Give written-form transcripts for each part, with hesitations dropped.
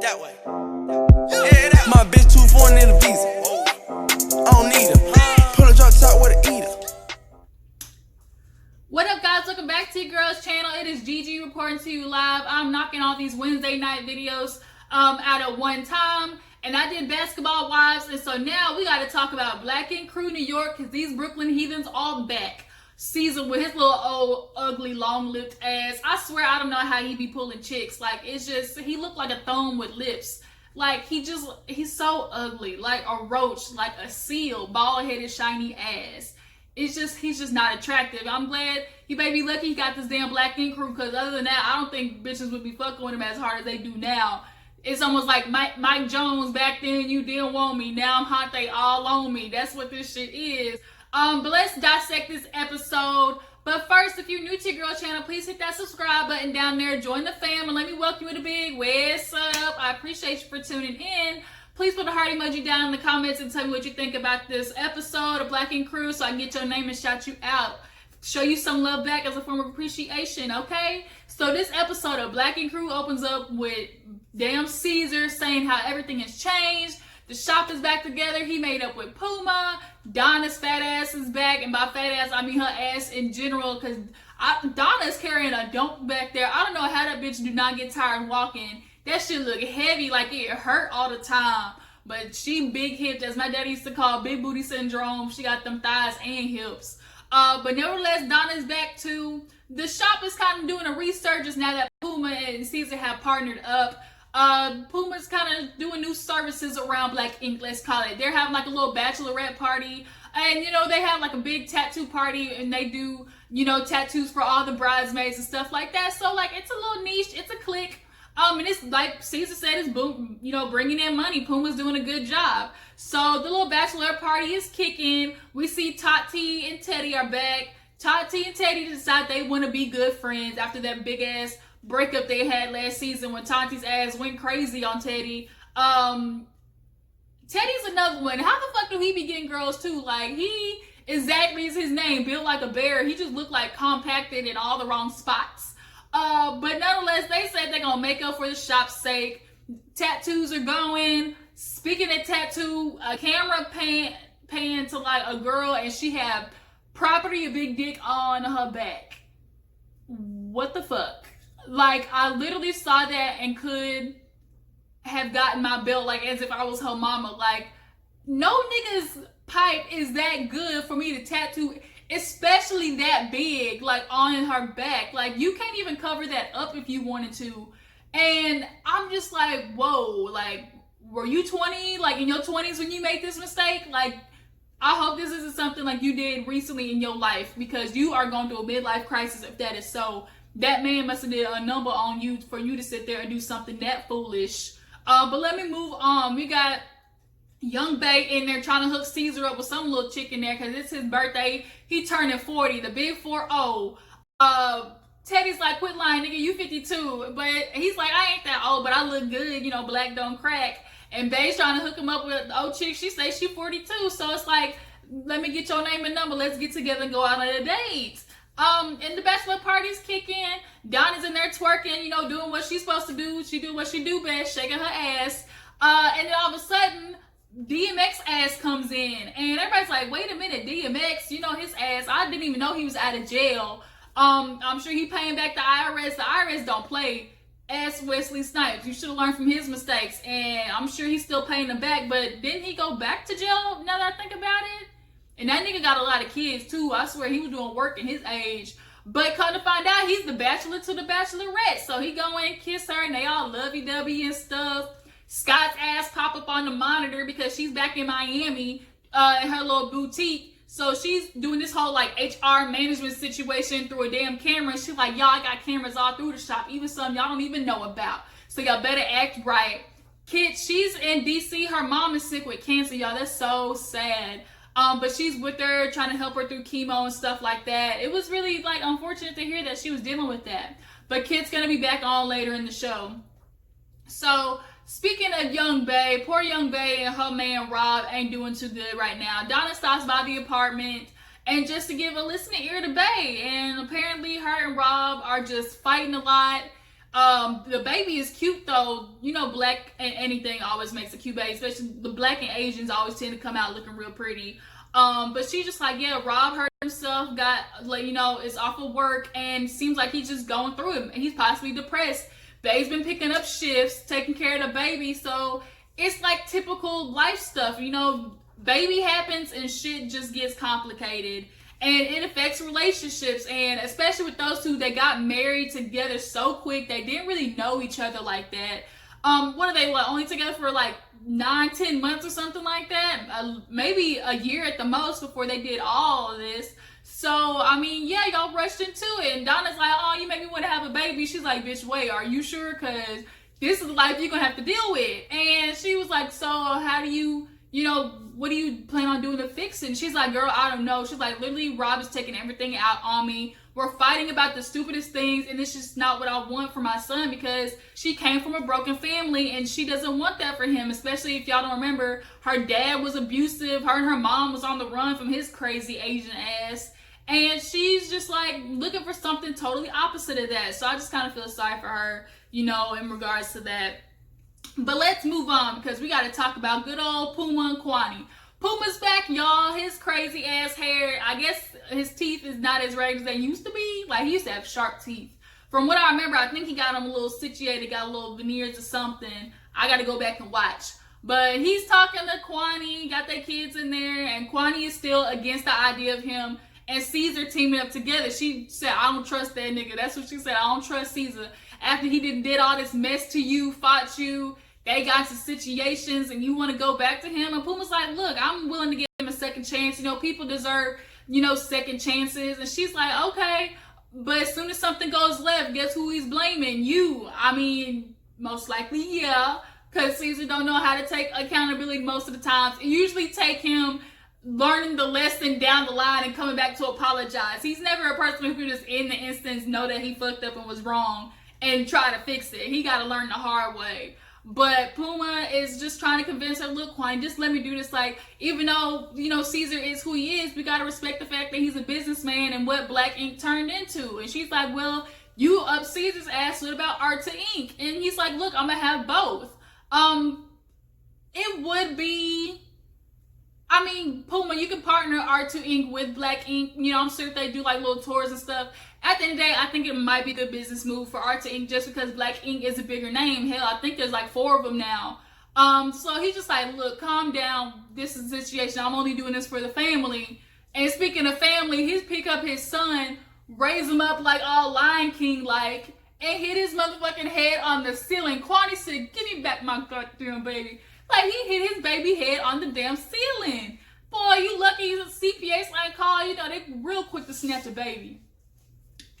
That way. Yeah, that my bitch too foreign in the visa. I don't need her. Pull a drop top with a eater. What up, guys? Welcome back to your girl's channel. It is Gigi reporting to you live. I'm knocking all these Wednesday night videos out at one time. And I did Basketball Wives. And so now we got to talk about Black Ink Crew New York, because these Brooklyn heathens all back. Cesar with his little old, ugly, long-lipped ass. I swear I don't know how he be pulling chicks. Like, it's just, he looked like a thumb with lips. Like, he's so ugly. Like a roach, like a seal, bald-headed, shiny ass. It's just, he's just not attractive. I'm glad he may be lucky he got this damn Black Ink Crew, because other than that, I don't think bitches would be fucking with him as hard as they do now. It's almost like Mike Jones back then, you didn't want me. Now I'm hot, they all on me. That's what this shit is. But let's dissect this episode. But first, if you're new to your girl channel, please hit that subscribe button down there. Join the fam and let me welcome you with a big what's up. I appreciate you for tuning in. Please put a heart emoji down in the comments and tell me what you think about this episode of Black Ink Crew so I can get your name and shout you out. Show you some love back as a form of appreciation, okay? So this episode of Black Ink Crew opens up with damn Cesar saying how everything has changed. The shop is back together. He made up with Puma. Donna's fat ass is back. And by fat ass, I mean her ass in general. Because Donna's carrying a dump back there. I don't know how that bitch do not get tired walking. That shit look heavy. Like it hurt all the time. But she big hipped, as my daddy used to call big booty syndrome. She got them thighs and hips. But nevertheless, Donna's back too. The shop is kind of doing a resurgence now that Puma and Cesar have partnered up. Puma's kind of doing new services around Black Ink, let's call it. They're having like a little bachelorette party, and you know, they have like a big tattoo party, and they do, you know, tattoos for all the bridesmaids and stuff like that. So like, it's a little niche, it's a clique, and it's like Cesar said, it's boom, you know, bringing in money. Puma's doing a good job. So the little bachelorette party is kicking. We see Tati and Teddy are back. Tati and Teddy decide they want to be good friends after that big ass breakup they had last season when Tati's ass went crazy on Teddy. Teddy's another one. How the fuck do he be getting girls too? Like, he exactly is his name, built like a bear. He just looked like compacted in all the wrong spots. But nonetheless, they said they're gonna make up for the shop's sake. Tattoos are going. Speaking of tattoo, a camera pan to like a girl, and she had property a big dick on her back. What the fuck? Like, I literally saw that and could have gotten my belt like as if I was her mama. Like, no nigga's pipe is that good for me to tattoo, especially that big, like on her back. Like, you can't even cover that up if you wanted to. And I'm just like, whoa, like, were you 20, like in your 20s when you made this mistake? Like, I hope this isn't something like you did recently in your life, because you are going through a midlife crisis if that is so. That man must have did a number on you for you to sit there and do something that foolish. But let me move on. We got Young Bay in there trying to hook Cesar up with some little chick in there because it's his birthday. He turning 40, the big 4-0. Teddy's like, quit lying, nigga, you 52. But he's like, I ain't that old, but I look good, you know, black don't crack. And Bay's trying to hook him up with the old chick. She says she 42. So it's like, let me get your name and number. Let's get together and go out on a date. And the bachelor party's kicking. Donna's in there twerking, you know, doing what she's supposed to do. She do what she do best, shaking her ass. And then all of a sudden, DMX ass comes in. And everybody's like, wait a minute, DMX, you know, his ass, I didn't even know he was out of jail. I'm sure he paying back the IRS. The IRS don't play. Ask Wesley Snipes. You should have learned from his mistakes. And I'm sure he's still paying them back. But didn't he go back to jail now that I think about it? And that nigga got a lot of kids too. I swear he was doing work in his age. But come to find out, he's the bachelor to the bachelorette. So he go in, kiss her, and they all lovey-dovey and stuff. Scott's ass pop up on the monitor because she's back in Miami in her little boutique. So she's doing this whole like HR management situation through a damn camera. She's like, y'all got cameras all through the shop, even some y'all don't even know about. So y'all better act right. Kid, she's in DC. Her mom is sick with cancer, y'all. That's so sad. But she's with her, trying to help her through chemo and stuff like that. It was really, like, unfortunate to hear that she was dealing with that. But Kit's gonna be back on later in the show. So, speaking of Young Bay, poor Young Bay and her man Rob ain't doing too good right now. Donna stops by the apartment, and just to give a listening ear to Bay. And apparently her and Rob are just fighting a lot. The baby is cute though. You know, black and anything always makes a cute baby, especially the black and Asians always tend to come out looking real pretty. But she's just like, yeah, Rob hurt himself, got like, you know, is off of work and seems like he's just going through it. And he's possibly depressed. Babe's been picking up shifts, taking care of the baby, so it's like typical life stuff, you know. Baby happens and shit just gets complicated. And it affects relationships, and especially with those two, they got married together so quick. They didn't really know each other like that. What are they, what, only together for like 9-10 months or something like that? Maybe a year at the most before they did all of this. So, I mean, yeah, y'all rushed into it. And Donna's like, oh, you make me want to have a baby. She's like, bitch, wait, are you sure? Because this is the life you're going to have to deal with. And she was like, so how do you, you know, what do you plan on doing to fix it? And she's like, girl, I don't know. She's like, literally, Rob is taking everything out on me. We're fighting about the stupidest things, and it's just not what I want for my son, because she came from a broken family, and she doesn't want that for him, especially if y'all don't remember, her dad was abusive. Her and her mom was on the run from his crazy Asian ass, and she's just like looking for something totally opposite of that. So I just kind of feel sorry for her, you know, in regards to that. But let's move on, because we got to talk about good old Puma and Quani. Puma's back, y'all. His crazy ass hair. I guess his teeth is not as ragged as they used to be. Like, he used to have sharp teeth. From what I remember, I think he got them a little situated, got a little veneers or something. I got to go back and watch. But he's talking to Quani, got their kids in there, and Quani is still against the idea of him and Cesar teaming up together. She said, I don't trust that nigga. That's what she said. I don't trust Cesar. After he did all this mess to you, fought you, they got to situations, and you want to go back to him. And Puma's like, look, I'm willing to give him a second chance. You know, people deserve, you know, second chances. And she's like, okay, but as soon as something goes left, guess who he's blaming? You. I mean, most likely, yeah, because Cesar don't know how to take accountability most of the times. It usually take him learning the lesson down the line and coming back to apologize. He's never a person who can just in the instance know that he fucked up and was wrong and try to fix it. He got to learn the hard way. But Puma is just trying to convince her, look, Quani, just let me do this. Like, even though, you know, Cesar is who he is, we got to respect the fact that he's a businessman and what Black Ink turned into. And she's like, well, you up Cesar's ass with about Art to Ink. And he's like, look, I'm going to have both. It would be, I mean, Puma, you can partner Art to Ink with Black Ink. You know, I'm sure if they do like little tours and stuff. At the end of the day, I think it might be a good business move for Art to Ink just because Black Ink is a bigger name. Hell, I think there's like 4 of them now. So he's just like, look, calm down. This is the situation. I'm only doing this for the family. And speaking of family, he's pick up his son, raise him up like all Lion King like, and hit his motherfucking head on the ceiling. Quani said, give me back my goddamn baby. Like, he hit his baby head on the damn ceiling. Boy, you lucky he's a CPS like call. You know, they real quick to snatch a baby.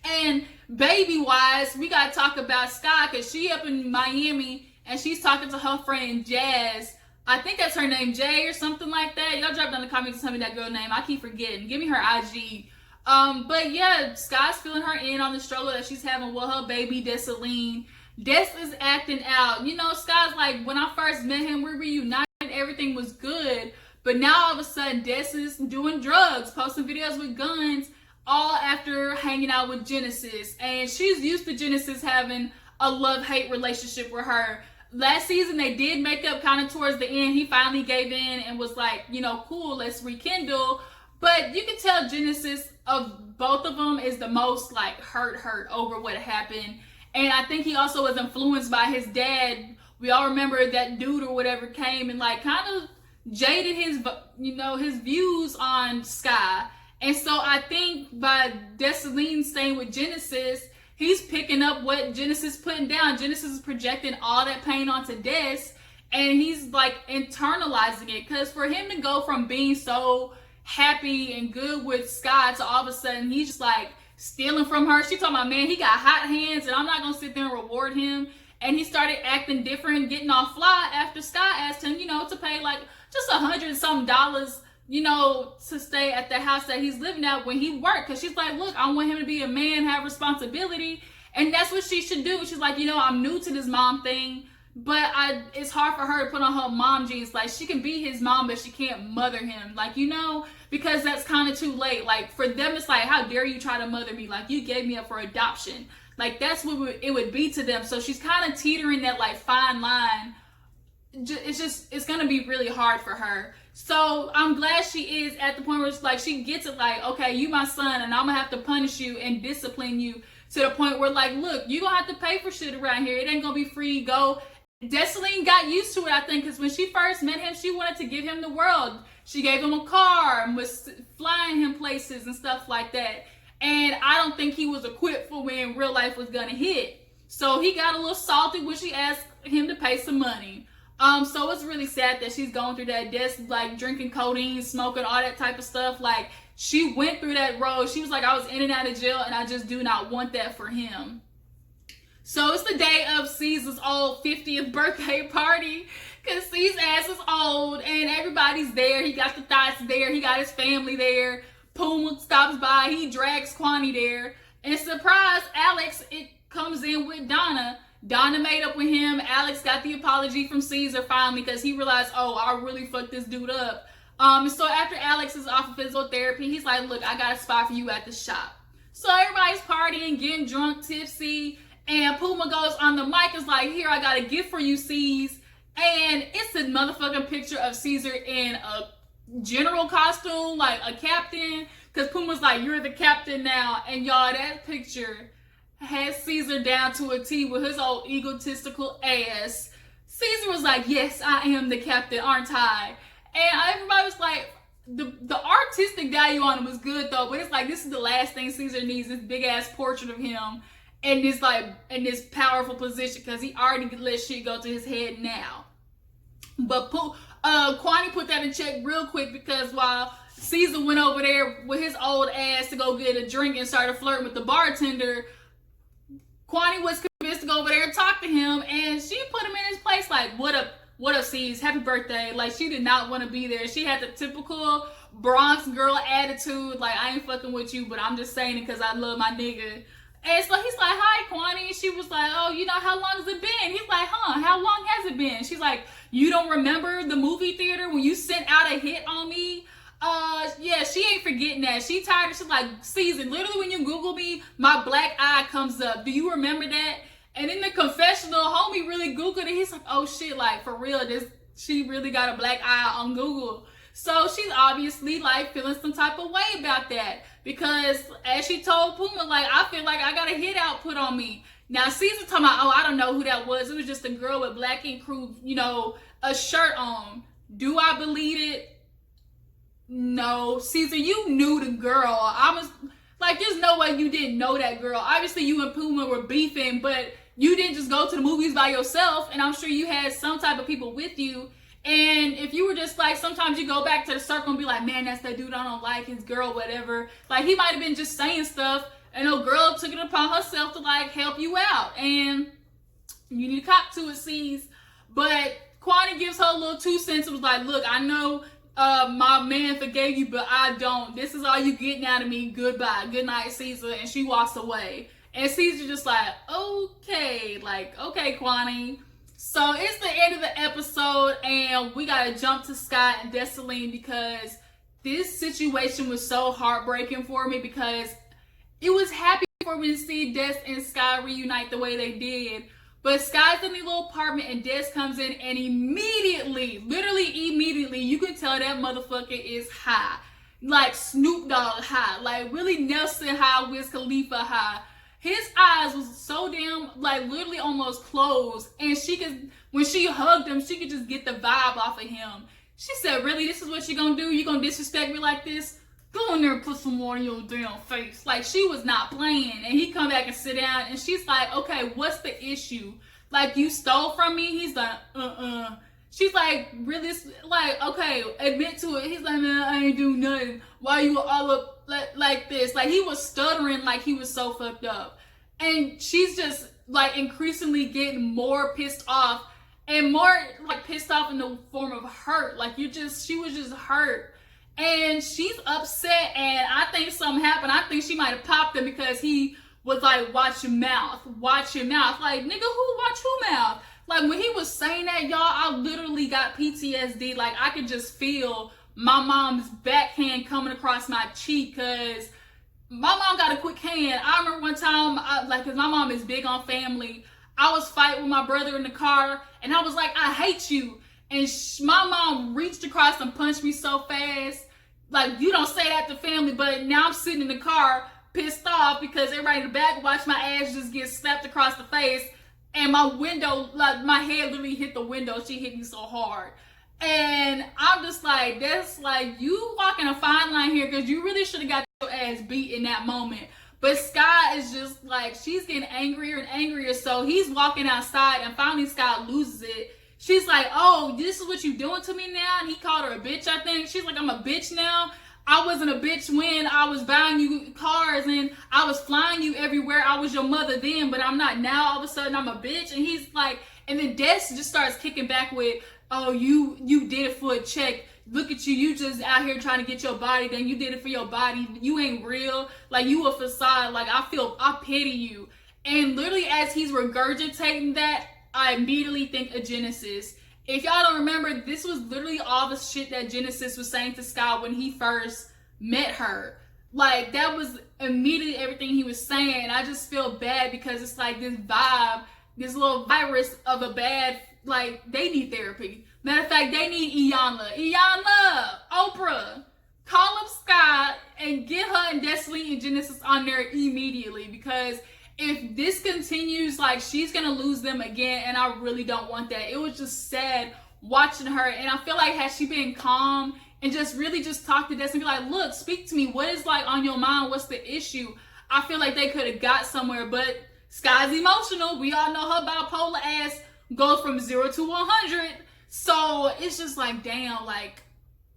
And baby-wise, we got to talk about Skyy, because she up in Miami, and she's talking to her friend Jazz. I think that's her name, Jay or something like that. Y'all drop down in the comments and tell me that girl name. I keep forgetting. Give me her IG. But yeah, Skyy's filling her in on the struggle that she's having with her baby, Desaline. Des is acting out. You know, Skyy's like, when I first met him, we reunited, everything was good. But now all of a sudden, Des is doing drugs, posting videos with guns, all after hanging out with Genesis. And she's used to Genesis having a love-hate relationship with her. Last season, they did make up kind of towards the end. He finally gave in and was like, you know, cool, let's rekindle. But you can tell Genesis of both of them is the most like hurt over what happened. And I think he also was influenced by his dad. We all remember that dude or whatever came and like kind of jaded his, you know, his views on Skyy. And so I think by Desaline staying with Genesis, he's picking up what Genesis putting down. Genesis is projecting all that pain onto Des, and he's like internalizing it. Because for him to go from being so happy and good with Skyy to all of a sudden he's just like stealing from her. She talking about, man, he got hot hands and I'm not going to sit there and reward him. And he started acting different, getting off fly after Skyy asked him, you know, to pay like just $100-something, you know, to stay at the house that he's living at when he worked. Because she's like, look, I want him to be a man, have responsibility. And that's what she should do. She's like, you know, I'm new to this mom thing, but it's hard for her to put on her mom jeans. Like, she can be his mom, but she can't mother him. Like, you know, because that's kind of too late. Like, for them, it's like, how dare you try to mother me? Like, you gave me up for adoption. Like, that's what it would be to them. So she's kind of teetering that, like, fine line. It's going to be really hard for her. So I'm glad she is at the point where it's like, she gets it like, okay, you my son, and I'm going to have to punish you and discipline you to the point where, like, look, you going to have to pay for shit around here. It ain't going to be free. Go. Dessalines got used to it, I think, because when she first met him, she wanted to give him the world. She gave him a car and was flying him places and stuff like that. And I don't think he was equipped for when real life was gonna hit. So he got a little salty when she asked him to pay some money. So it's really sad that she's going through that, like drinking codeine, smoking, all that type of stuff. Like, she went through that road. She was like, I was in and out of jail, and I just do not want that for him. So it's the day of Caesar's old 50th birthday party, because Caesar's ass is old and everybody's there. He got the thoughts there. He got his family there. Puma stops by. He drags Quani there. And surprise, Alex, it comes in with Donna. Donna made up with him. Alex got the apology from Cesar finally because he realized, oh, I really fucked this dude up. So after Alex is off of physical therapy, he's like, look, I got a spot for you at the shop. So everybody's partying, getting drunk, tipsy. And Puma goes on the mic, is like, here, I got a gift for you, Cesar. And it's a motherfucking picture of Cesar in a general costume, like a captain. Because Puma's like, you're the captain now. And y'all, that picture has Cesar down to a T with his old egotistical ass. Cesar was like, yes, I am the captain, aren't I? And everybody was like, the artistic value on him was good though. But it's like, this is the last thing Cesar needs, this big ass portrait of him. And this in this powerful position, because he already let shit go to his head now. But Quani put that in check real quick, because while Cesar went over there with his old ass to go get a drink and started flirting with the bartender, Quani was convinced to go over there and talk to him, and she put him in his place like, what up, Cesar? Happy birthday. Like, she did not want to be there. She had the typical Bronx girl attitude, like, I ain't fucking with you, but I'm just saying it because I love my nigga. And so he's like, hi, Quani. And she was like, oh, you know, how long has it been? He's like, huh, how long has it been? She's like, you don't remember the movie theater when you sent out a hit on me? Yeah, she ain't forgetting that. She tired of, she's like, Cesar, literally when you Google me, my black eye comes up. Do you remember that? And in the confessional, homie really Googled it. He's like, oh shit, like, for real, she really got a black eye on Google. So she's obviously like feeling some type of way about that, because as she told Puma, like, I feel like I got a hit out put on me. Now Cesar talking about, oh, I don't know who that was. It was just a girl with black ink crew, you know, a shirt on. Do I believe it? No. Cesar, you knew the girl. I was like, there's no way you didn't know that girl. Obviously you and Puma were beefing, but you didn't just go to the movies by yourself, and I'm sure you had some type of people with you. And if you were just like, sometimes you go back to the circle and be like, man, that's that dude I don't like, his girl, whatever. Like, he might have been just saying stuff, and no girl took it upon herself to like help you out. And you need to cop to it, C's. But Quani gives her a little 2 cents. It was like, look, I know my man forgave you, but I don't. This is all you getting out of me. Goodbye. Good night, Cesar. And she walks away. And Cesar just like, okay, Quani. So it's the end of the episode, and we gotta jump to Skyy and Dessalines, because this situation was so heartbreaking for me, because it was happy for me to see Des and Skyy reunite the way they did. But Skyy's in the little apartment, and Des comes in, and immediately, literally immediately, you can tell that motherfucker is high. Like Snoop Dogg high. Like really Nelson high, Wiz Khalifa high. His eyes was so damn, like, literally almost closed. And when she hugged him, she could just get the vibe off of him. She said, really, this is what you gonna do? You gonna disrespect me like this? Go in there and put some more in your damn face. Like, she was not playing. And he come back and sit down, and she's like, okay, what's the issue? Like, you stole from me? He's like, She's like, really, like, okay, admit to it. He's like, man, I ain't do nothing. Why you all up like this? Like, he was stuttering like he was so fucked up. And she's just, like, increasingly getting more pissed off. And more, like, pissed off in the form of hurt. Like, she was just hurt. And she's upset, and I think something happened. I think she might have popped him because he was like, watch your mouth. Watch your mouth. Like, nigga, who watch who mouth? Like, when he was saying that, y'all, I literally got PTSD. Like, I could just feel my mom's backhand coming across my cheek, because my mom got a quick hand. I remember one time, cause my mom is big on family. I was fighting with my brother in the car, and I was like, I hate you. And my mom reached across and punched me so fast. Like, you don't say that to family, but now I'm sitting in the car pissed off because everybody in the back watched my ass just get slapped across the face. And my window, like, my head literally hit the window. She hit me so hard. And I'm just like, that's like, you walking a fine line here because you really should have got your ass beat in that moment. But Skyy is just like, she's getting angrier and angrier. So he's walking outside and finally Skyy loses it. She's like, oh, this is what you doing to me now? And he called her a bitch, I think. She's like, I'm a bitch now. I wasn't a bitch when I was buying you cars and I was flying you everywhere. I was your mother then, but I'm not now. All of a sudden, I'm a bitch. And he's like, and then Des just starts kicking back with, oh, you did it for a check. Look at you. You just out here trying to get your body done. You did it for your body. You ain't real. Like, you a facade. Like, I pity you. And literally as he's regurgitating that, I immediately think of Genesis. If y'all don't remember, this was literally all the shit that Genesis was saying to Skyy when he first met her. Like, that was immediately everything he was saying. I just feel bad because it's like this vibe, this little virus of a bad, like, they need therapy. Matter of fact, they need Iyanla, Oprah. Call up Skyy and get her and Destiny and Genesis on there immediately, because if this continues, like, she's gonna lose them again, and I really don't want that. It was just sad watching her, and I feel like had she been calm and just really just talk to Destiny, be like, look, speak to me. What is, like, on your mind? What's the issue? I feel like they could have got somewhere, but Skyy's emotional. We all know her bipolar ass goes from 0 to 100. So it's just like, damn, like,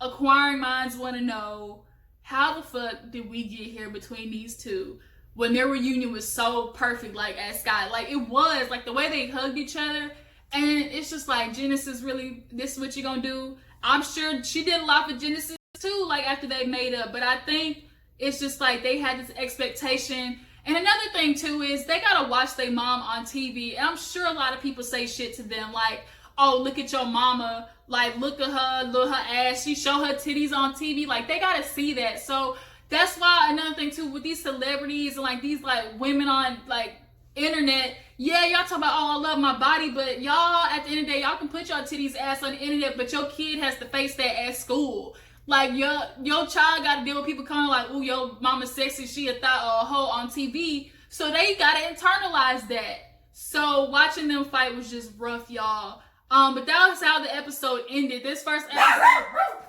acquiring minds want to know, how the fuck did we get here between these two? When their reunion was so perfect, like, at Skyy. Like, it was, like, the way they hugged each other. And it's just like, Genesis really, this is what you're gonna do? I'm sure she did a lot for Genesis, too, like, after they made up. But I think it's just like, they had this expectation. And another thing, too, is they gotta watch their mom on TV. And I'm sure a lot of people say shit to them, like, oh, look at your mama. Like, look at her, look her ass. She show her titties on TV. Like, they gotta see that. So that's why another thing too with these celebrities and like these like women on like internet, yeah, y'all talk about, oh, I love my body, but y'all at the end of the day, y'all can put your titties ass on the internet, but your kid has to face that at school. Like, your child got to deal with people coming like, oh, your mama's sexy, she a thought or a hoe on TV. So they got to internalize that. So watching them fight was just rough, y'all. But that was how the episode ended. This first episode.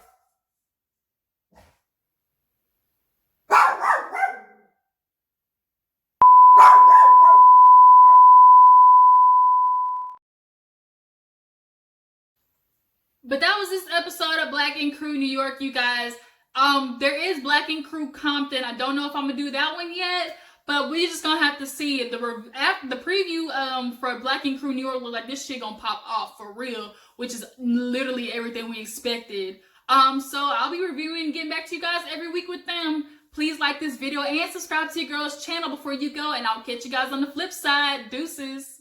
But that was this episode of Black & Crew New York, you guys. There is Black & Crew Compton. I don't know if I'm gonna do that one yet, but we're just gonna have to see it. The preview for Black & Crew New York look like this shit gonna pop off for real, which is literally everything we expected. So I'll be reviewing and getting back to you guys every week with them. Please like this video and subscribe to your girl's channel before you go, and I'll catch you guys on the flip side. Deuces.